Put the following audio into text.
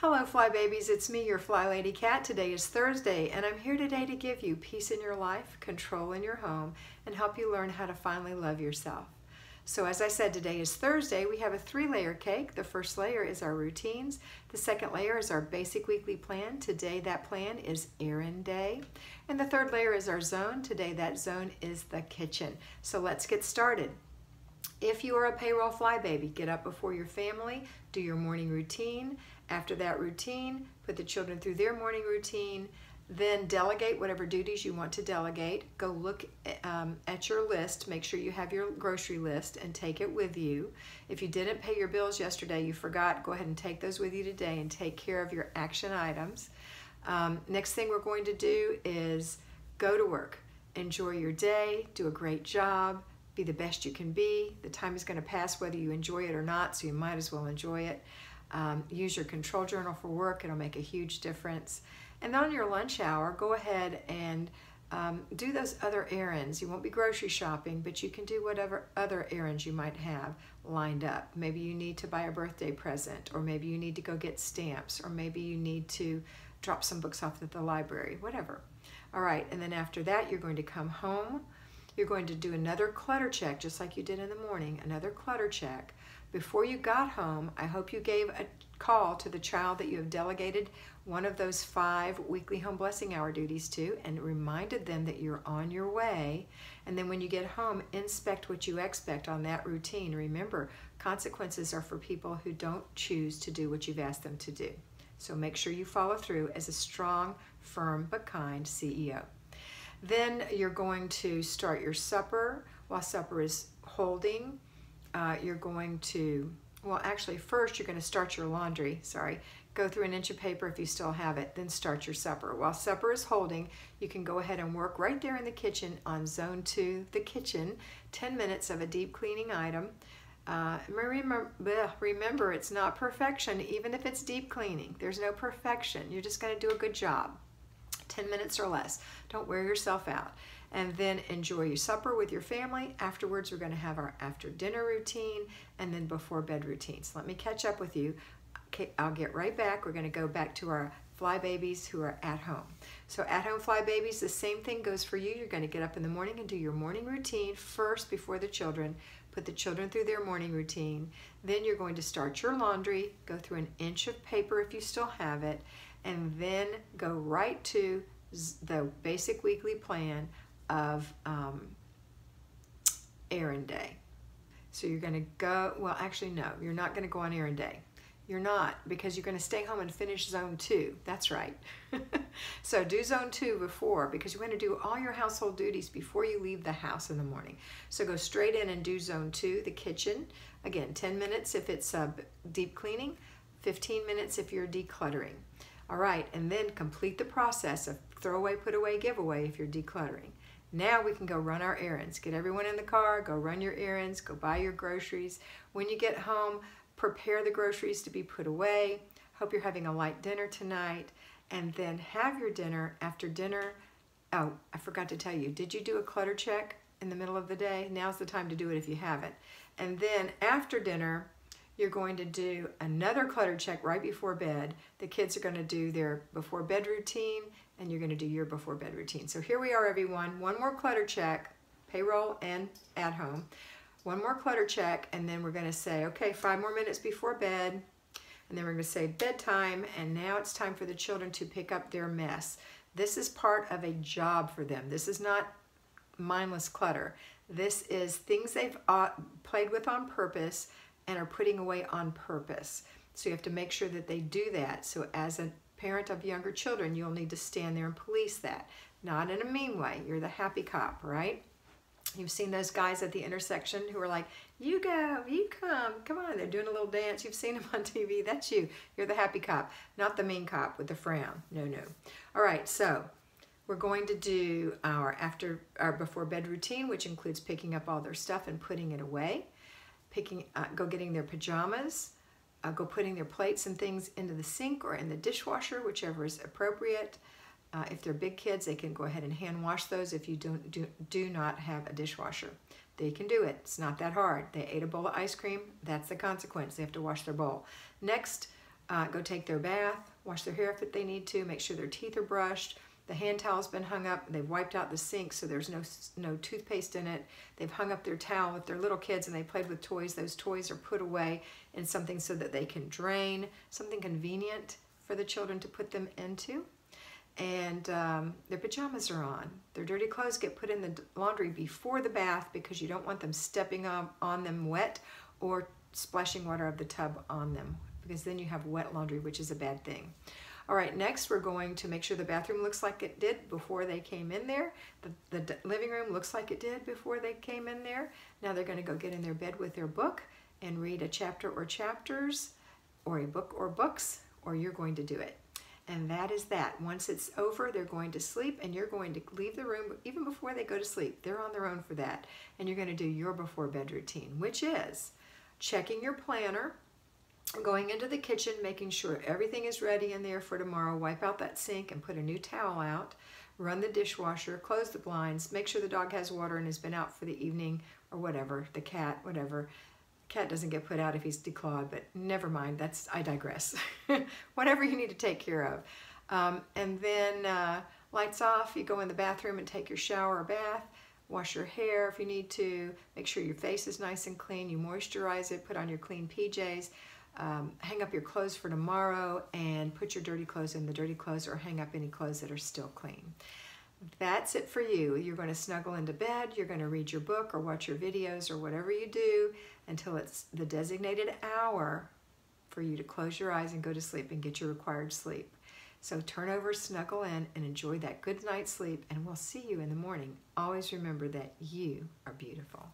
Hello Fly Babies, it's me, your FlyLady Kat. Today is Thursday and I'm here today to give you peace in your life, control in your home, and help you learn how to finally love yourself. So as I said, today is Thursday. We have a 3-layer cake. The first layer is our routines. The second layer is our basic weekly plan. Today that plan is Errand Day. And the third layer is our zone. Today that zone is the kitchen. So let's get started. If you are a payroll fly baby, get up before your family, do your morning routine. After that routine, put the children through their morning routine, then delegate whatever duties you want to delegate. Go look at your list, make sure you have your grocery list and take it with you. If you didn't pay your bills yesterday, you forgot, go ahead and take those with you today and take care of your action items. Next thing we're going to do is go to work. Enjoy your day, do a great job, be the best you can be. The time is going to pass whether you enjoy it or not, so you might as well enjoy it. Use your control journal for work. It'll make a huge difference. And on your lunch hour, go ahead and do those other errands. You won't be grocery shopping, but you can do whatever other errands you might have lined up. Maybe you need to buy a birthday present, or maybe you need to go get stamps, or maybe you need to drop some books off at the library, whatever. All right, and then after that, you're going to come home. You're going to do another clutter check, just like you did in the morning, another clutter check. Before you got home, I hope you gave a call to the child that you have delegated one of those 5 weekly home blessing hour duties to and reminded them that you're on your way. And then when you get home, inspect what you expect on that routine. Remember, consequences are for people who don't choose to do what you've asked them to do. So make sure you follow through as a strong, firm, but kind CEO. Then you're going to start your supper. While supper is holding, you're going to, well actually first you're going to start your laundry, go through an inch of paper if you still have it, then start your supper. While supper is holding, you can go ahead and work right there in the kitchen on zone 2, the kitchen, 10 minutes of a deep cleaning item. Remember, it's not perfection, even if it's deep cleaning. There's no perfection. You're just going to do a good job. 10 minutes or less. Don't wear yourself out. And then enjoy your supper with your family. Afterwards, we're going to have our after dinner routine and then before bed routines. Let me catch up with you. Okay, I'll get right back. We're going to go back to our fly babies who are at home. So at home fly babies, the same thing goes for you. You're going to get up in the morning and do your morning routine first before the children. Put the children through their morning routine. Then you're going to start your laundry, go through an inch of paper if you still have it, and then go right to the basic weekly plan of Errand Day. So you're going to go, well actually no, you're not going to go on Errand Day. You're not, because you're going to stay home and finish zone 2. That's right. So do zone 2 before, because you're going to do all your household duties before you leave the house in the morning. So go straight in and do zone 2, the kitchen. Again, 10 minutes if it's deep cleaning, 15 minutes if you're decluttering. All right, and then complete the process of throw away, put away, give away if you're decluttering. Now we can go run our errands. Get everyone in the car, go run your errands, go buy your groceries. When you get home, prepare the groceries to be put away. Hope you're having a light dinner tonight. And then have your dinner. After dinner, oh, I forgot to tell you, did you do a clutter check in the middle of the day? Now's the time to do it if you haven't. And then after dinner, you're going to do another clutter check right before bed. The kids are going to do their before bed routine, and you're going to do your before bed routine. So here we are, everyone. One more clutter check, payroll and at home. One more clutter check, and then we're going to say, okay, 5 more minutes before bed, and then we're going to say bedtime, and now it's time for the children to pick up their mess. This is part of a job for them. This is not mindless clutter. This is things they've played with on purpose and are putting away on purpose. So you have to make sure that they do that. So as a parent of younger children, you'll need to stand there and police that. Not in a mean way. You're the happy cop, right? You've seen those guys at the intersection who are like, you go, you come on. They're doing a little dance. You've seen them on TV. That's you. You're the happy cop, not the mean cop with the frown. No, no. All right, so we're going to do our before bed routine, which includes picking up all their stuff and putting it away. Go getting their pajamas, go putting their plates and things into the sink or in the dishwasher, whichever is appropriate. If they're big kids, they can go ahead and hand wash those if you do not have a dishwasher. They can do it. It's not that hard. They ate a bowl of ice cream. That's the consequence. They have to wash their bowl. Next, go take their bath, wash their hair if they need to, make sure their teeth are brushed, the hand towel's been hung up, they've wiped out the sink so there's no toothpaste in it, they've hung up their towel. If they're little kids and they played with toys, those toys are put away in something so that they can drain, something convenient for the children to put them into. And their pajamas are on. Their dirty clothes get put in the laundry before the bath because you don't want them stepping on them wet or splashing water out of the tub on them, because then you have wet laundry, which is a bad thing. All right, next we're going to make sure the bathroom looks like it did before they came in there. The living room looks like it did before they came in there. Now they're going to go get in their bed with their book and read a chapter or chapters, or a book or books, or you're going to do it. And that is that. Once it's over, they're going to sleep, and you're going to leave the room even before they go to sleep. They're on their own for that. And you're going to do your before bed routine, which is checking your planner, going into the kitchen, making sure everything is ready in there for tomorrow, wipe out that sink and put a new towel out, run the dishwasher, close the blinds, make sure the dog has water and has been out for the evening, or whatever, the cat, whatever. Cat doesn't get put out if he's declawed, but never mind, I digress. Whatever you need to take care of. And then lights off, you go in the bathroom and take your shower or bath, wash your hair if you need to, make sure your face is nice and clean, you moisturize it, put on your clean PJs, hang up your clothes for tomorrow, and put your dirty clothes in the dirty clothes, or hang up any clothes that are still clean. That's it for you. You're going to snuggle into bed, you're going to read your book or watch your videos or whatever you do until it's the designated hour for you to close your eyes and go to sleep and get your required sleep. So turn over, snuggle in, and enjoy that good night's sleep, and we'll see you in the morning. Always remember that you are beautiful.